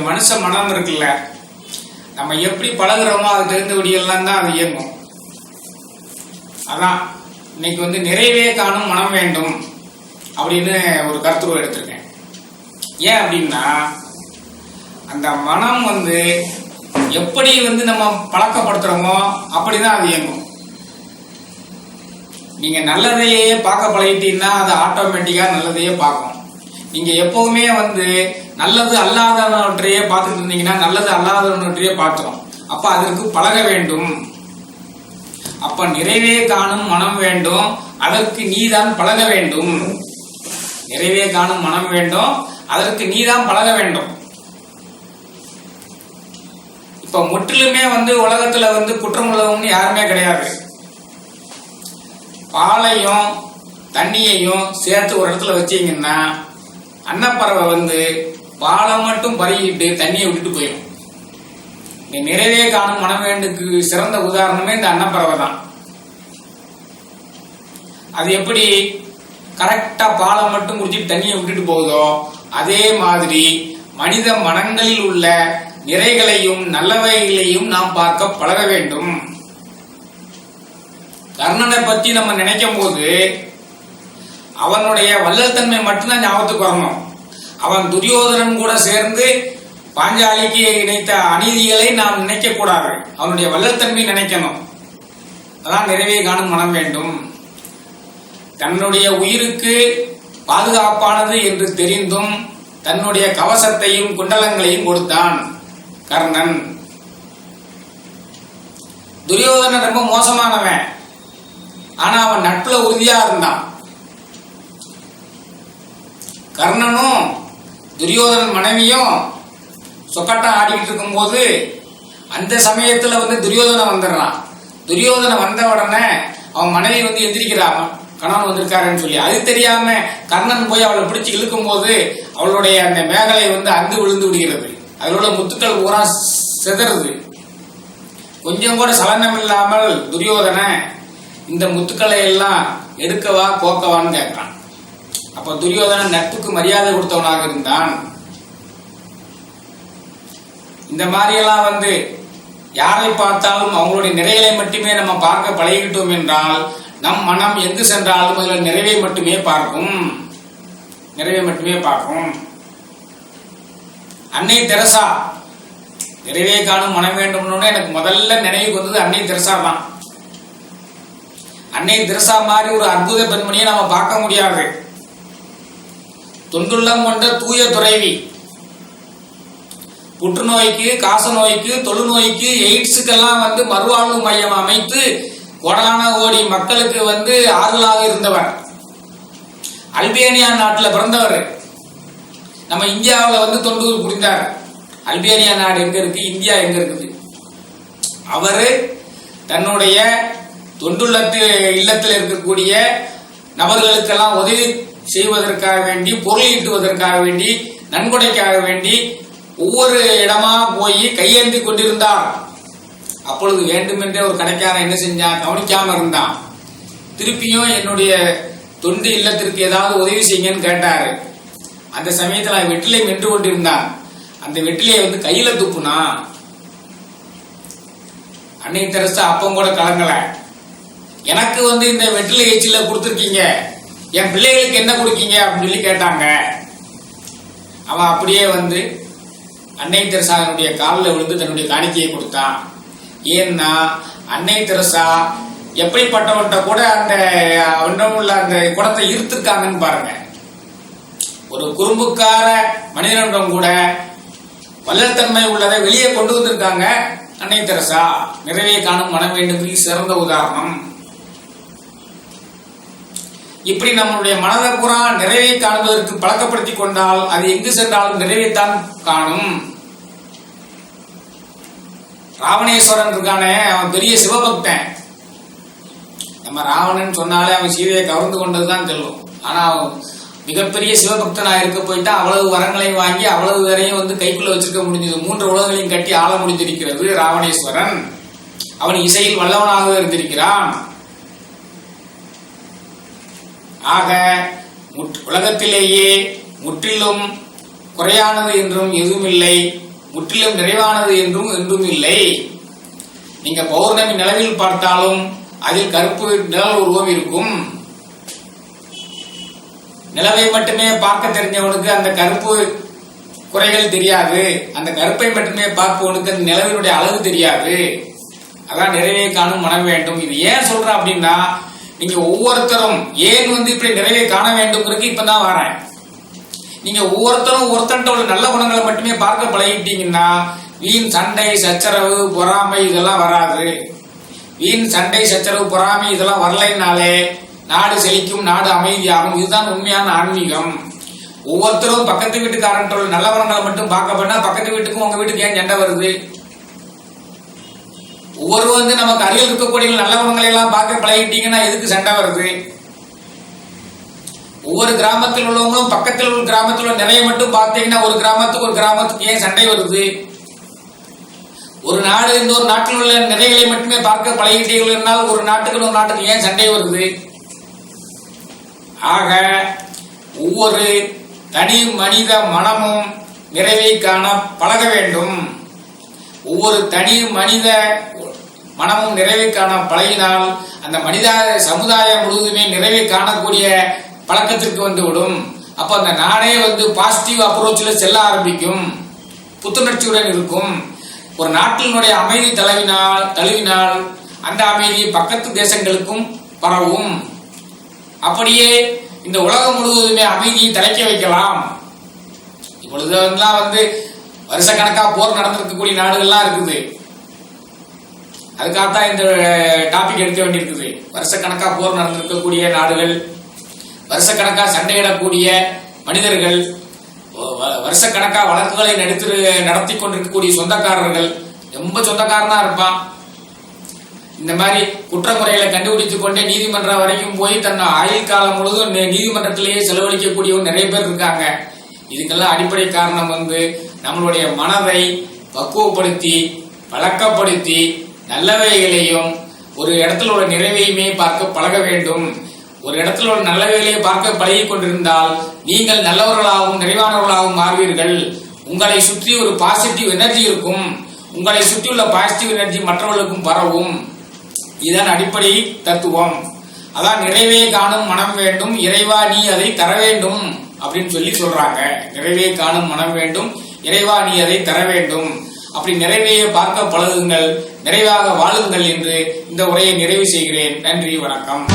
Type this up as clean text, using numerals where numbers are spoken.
மனுஷ மனம் இருக்குல்ல, நம்ம எப்படி பழகுறோமோ அது தெரிந்தபடியெல்லாம் தான் அது இயங்கும். அதான் இன்னைக்கு நிறைவே காணும் மனம் வேண்டும் அப்படின்னு ஒரு கருத்துருவம் எடுத்திருக்கேன். ஏன் அப்படின்னா, அந்த மனம் எப்படி நம்ம பழக்கப்படுத்துறோமோ அப்படிதான் அது இயங்கும். நீங்க நல்லதையே பார்க்க பழகிட்டீங்கன்னா அது ஆட்டோமேட்டிக்கா நல்லதையே பார்க்கும். நீங்க எப்பவுமே நல்லது அல்லாதவற்றையே பார்த்துட்டு இருந்தீங்கன்னா நல்லது அல்லாதவற்றையே பார்த்துரும். அப்ப அதற்கு பழக வேண்டும். அப்ப நிறைவே காணும் மனம் வேண்டும், அதற்கு நீதான் பழக வேண்டும். நிறைவே காணும் மனம் வேண்டும், அதற்கு நீதான் பழக வேண்டும். இப்ப முற்றிலுமே உலகத்துல குற்றம் உள்ளவங்க யாருமே கிடையாது. பாலையும் தண்ணியையும் சேர்த்து ஒரு இடத்துல வச்சீங்கன்னா அன்னப்பறவை பாலை மட்டும் பருகிட்டு தண்ணியை விட்டுட்டு போயிடும். நிறைவே காணும் மனம் வேண்டுக்கு சிறந்த உதாரணமே இந்த அன்னப்பறவை தான். அது எப்படி கரெக்டா பாலை மட்டும் குடிச்சிட்டு தண்ணியை விட்டுட்டு போகுதோ, அதே மாதிரி மனித மனங்களில் உள்ள நிறைகளையும் நல்லவைகளையும் நாம் பார்க்க பழக வேண்டும். கர்ணனை பத்தி நம்ம நினைக்கும் போது அவனுடைய வள்ளல் தன்மை மட்டும்தான் ஞாபகத்துக்கு வரணும். அவன் துரியோதனன் கூட சேர்ந்து பாஞ்சாலிக்கு இணைத்த அநீதிகளை நாம் நினைக்க கூடாது, அவனுடைய வள்ளல் தன்மை நினைக்கணும். அதான் நிறைவே காணும் மனம் வேண்டும். தன்னுடைய உயிருக்கு பாதுகாப்பானது என்று தெரிந்தும் தன்னுடைய கவசத்தையும் குண்டலங்களையும் கொடுத்தான் கர்ணன். துரியோதனன் ரொம்ப மோசமானவன், ஆனா அவன் நட்புல உறுதியா இருந்தான். கர்ணனும் துரியோதனன் மனைவியும் சொக்கட்டம் ஆடிக்கிட்டு இருக்கும் போது அந்த சமயத்துல துரியோதனன் வந்துடுறான். துரியோதனன் வந்த உடனே அவன் மனைவி எந்திரிக்கிறான், கணவன் வந்திருக்காருன்னு சொல்லி. அது தெரியாம கர்ணன் போய் அவளை பிடிச்சு இழுக்கும் போது அவளுடைய அந்த மேகலை அந்து விழுந்து விடுகிறது. அதில் உள்ள முத்துக்கள் பூரா சிதறுது. கொஞ்சம் கூட சலனம் இல்லாமல் துரியோதன இந்த முத்துக்களை எல்லாம் எடுக்கவா போக்கவான்னு கேட்கிறான். அப்ப துரியோதனன் நட்புக்கு மரியாதை கொடுத்தவனாக இருந்தான். இந்த மாதிரி எல்லாம் யாரை பார்த்தாலும் அவங்களுடைய நிறைகளை மட்டுமே நம்ம பார்க்க பழகிட்டோம் என்றால் நம் மனம் எங்கு சென்றாலும் அதில் நிறைவை மட்டுமே பார்க்கும். நிறைவை மட்டுமே பார்க்கும். அன்னை தெரசா நிறைவே காணும் மனம் வேண்டும்னு எனக்கு முதல்ல நினைவுக்கு வந்தது அன்னை தெரசா தான். அன்னை தெரசா மாதிரி ஒரு அற்புத பெண்மணியை நாம பார்க்க முடியாது. தொண்டுள்ளம் கொண்ட தூய துறைவி. புற்றுநோய்க்கு, காச நோய்க்கு, தொழுநோய்க்கு, எய்ட்ஸுக்கெல்லாம் மறுவாழ்வு மையம் அமைத்து கோடான கோடி மக்களுக்கு ஆறுதலாக இருந்தவர். அல்பேனியா நாட்டில் பிறந்தவர். நம்ம இந்தியாவில் தொண்டு புரிந்தார். அல்பேனியா நாடு எங்க இருக்கு, இந்தியா எங்க இருக்குது? அவரு தன்னுடைய தொண்டுள்ளத்து இல்லத்தில் இருக்கக்கூடிய நபர்களுக்கெல்லாம் உதவி செய்வதற்காக வேண்டி, பொருள் ஈட்டுவதற்காக வேண்டி, நன்கொடைக்காக வேண்டி ஒவ்வொரு இடமா போய் கையேந்தி கொண்டிருந்தார். அப்பொழுது வேண்டுமென்றே ஒரு கடைக்காரன் என்ன செஞ்சான், கவனிக்காம இருந்தான். திருப்பியும் என்னுடைய தொண்டு இல்லத்திற்கு ஏதாவது உதவி செய்யுங்கன்னு கேட்டாரு. அந்த சமயத்தில் வெற்றிலை மென்று கொண்டிருந்தான். அந்த வெற்றிலையை கையில துப்புனா. அன்னை தெரசா அப்பம் கூட கலங்கல. எனக்கு இந்த வெற்றிலை எச்சில கொடுத்துருக்கீங்க, என் பிள்ளைகளுக்கு என்ன கொடுக்கீங்க அப்படின்னு சொல்லி கேட்டாங்க. அவன் அப்படியே அன்னை தெரசாவினுடைய காலில் விழுந்து தன்னுடைய காணிக்கையை கொடுத்தான். ஏன்னா அன்னை தெரசா எப்படிப்பட்டவன்ட்ட கூட அந்த உள்ள அந்த குடத்தை ஈர்த்திருக்காங்கன்னு பாருங்க. ஒரு குறும்புக்கார மனிதனிடம் கூட வல்லத்தன்மை உள்ளதை வெளியே கொண்டு வந்திருக்காங்க அன்னை தெரசா. நிறைவே காணும் மனம் வேண்டும் சிறந்த உதாரணம். இப்படி நம்மளுடைய மனதை பூரா நிறைவை காணுவதற்கு பழக்கப்படுத்தி கொண்டால் அது எங்கு சென்றாலும் நிறைவைத்தான் காணும். ராவணேஸ்வரன் இருக்கானே, அவன் பெரிய சிவபக்தன். நம்ம ராவணன் சொன்னாலே அவன் சீதையை கவர்ந்து கொண்டதுதான் சொல்லும். ஆனா அவன் மிகப்பெரிய சிவபக்தனா இருக்க போயிட்டா அவ்வளவு வரங்களையும் வாங்கி அவ்வளவு வரையும் கைக்குள்ள வச்சிருக்க முடிஞ்சது. 3 உலகங்களையும் கட்டி ஆள முடிந்திருக்கிறது ராவணேஸ்வரன். அவன் இசையில் வல்லவனாக இருந்திருக்கிறான். ஆக உலகத்திலேயே முற்றிலும் குறையானது என்றும் எதுவும் இல்லை. முற்றிலும் நிறைவானது என்றும் என்றும் இல்லை. நீங்க பௌர்ணமி நிலவில் பார்த்தாலும் அதில் கருப்பு நிழல் உருவம் இருக்கும். நிலவை மட்டுமே பார்க்க தெரிஞ்சவனுக்கு அந்த கருப்பு குறைகள் தெரியாது. அந்த கருப்பை மட்டுமே பார்ப்பவனுக்கு அந்த நிலவினுடைய அழகு தெரியாது. அதான் நிறைவே காணும் மனம் வேண்டும். இது ஏன் சொல்றேன் அப்படின்னா, நீங்க ஒவ்வொருத்தரும் ஏன் இப்படி நிறைவே காண வேண்டும் இப்பதான் வரேன். நீங்க ஒவ்வொருத்தரும் ஒருத்தன்ட்ட உள்ள நல்ல குணங்களை மட்டுமே பார்க்க பழகிட்டீங்கன்னா வீண் சண்டை சச்சரவு பொறாமை இதெல்லாம் வராது. வீண் சண்டை சச்சரவு பொறாமை இதெல்லாம் வரலைன்னாலே நாடு செழிக்கும், நாடு அமைதியாகும். இதுதான் உண்மையான ஆன்மீகம். ஒவ்வொருத்தரும் பக்கத்து வீட்டுக்காரன்ட்ட உள்ள நல்ல குணங்களை மட்டும் பார்க்க போனா பக்கத்து வீட்டுக்கும் உங்க வீட்டுக்கு ஏன் சண்டை வருது? ஒவ்வொரு நமக்கு அருகில் இருக்கக்கூடிய நல்ல குணங்களை எல்லாம் பார்க்க பழகிட்டீங்கன்னா எதுக்கு சண்டை வருது? ஒவ்வொரு கிராமத்தில் உள்ளவங்களும் பக்கத்தில் உள்ள கிராமத்தில் உள்ள நிறைய மட்டும் பார்த்தீங்கன்னா ஒரு கிராமத்துக்கு ஏன் சண்டை வருது? ஒரு நாடு இன்னொரு நாட்டில் உள்ள நிறைகளை மட்டுமே பார்க்க பழகிட்டீர்கள் ஒரு நாட்டுக்கு ஏன் சண்டை வருது? ஆக ஒவ்வொரு தனி மனித மனமும் நிறைவை காண பழக வேண்டும். ஒவ்வொரு தனி மனித மனமும் நிறைவை காண பழகினால் அந்த மனித சமுதாயம் முழுவதுமே நிறைவை காணக்கூடிய பழக்கத்திற்கு வந்துவிடும். அப்ப அந்த நாடே பாசிட்டிவ் அப்ரோச்சில் செல்ல ஆரம்பிக்கும், புத்துணர்ச்சியுடன் இருக்கும். ஒரு நாட்டினுடைய அமைதி தழுவினால் அந்த அமைதி பக்கத்து தேசங்களுக்கும் பரவும். அப்படியே இந்த உலகம் முழுவதுமே அமைதியை தலைக்க வைக்கலாம். இப்பொழுதுலாம் வருஷக்கணக்கா போர் நடந்திருக்கக்கூடிய நாடுகள்லாம் இருக்குது. அதுக்காகத்தான் இந்த டாபிக் எடுக்க வேண்டியிருக்குது. வருஷக்கணக்கா போர் நடந்திருக்கக்கூடிய நாடுகள், வருஷக்கணக்கா சண்டையிடக்கூடிய மனிதர்கள், வருஷக்கணக்கா வழக்குகளை நடத்தி கொண்டிருக்கக்கூடிய சொந்தக்காரர்கள், ரொம்ப சொந்தக்காரனா இருப்பான். இந்த மாதிரி குற்றமுறைகளை கண்டுபிடித்துக் கொண்டே நீதிமன்றம் வரைக்கும் போய் தன் ஆயுள் காலம் முழுவதும் நீதிமன்றத்திலேயே செலவழிக்கக்கூடியவங்க நிறைய பேர் இருக்காங்க. இதுக்கெல்லாம் அடிப்படை காரணம் நம்மளுடைய மனதை பக்குவப்படுத்தி பழக்கப்படுத்தி நல்லவைகளையும் ஒரு இடத்துல உள்ள நிறைவையுமே பார்க்க பழக வேண்டும். ஒரு இடத்துல ஒரு நல்லவைகளை பார்க்க பழகி கொண்டிருந்தால் நீங்கள் நல்லவர்களாகவும் நிறைவானவர்களாகவும் மாறுவீர்கள். உங்களை சுற்றி ஒரு பாசிட்டிவ் எனர்ஜி இருக்கும். உங்களை சுற்றியுள்ள பாசிட்டிவ் எனர்ஜி மற்றவர்களுக்கும் பரவும். இதுதான் அடிப்படை தத்துவம். அதான் நிறைவே காணும் மனம் வேண்டும், இறைவா நீ அதை தர வேண்டும் அப்படின்னு சொல்றாங்க. நிறைவே காணும் மனம் வேண்டும், இறைவா நீ அதை தர வேண்டும். அப்படி நிறைவையை பார்க்க பழகுங்கள், நிறைவாக வாழுங்கள் என்று இந்த உரையை நிறைவு செய்கிறேன். நன்றி, வணக்கம்.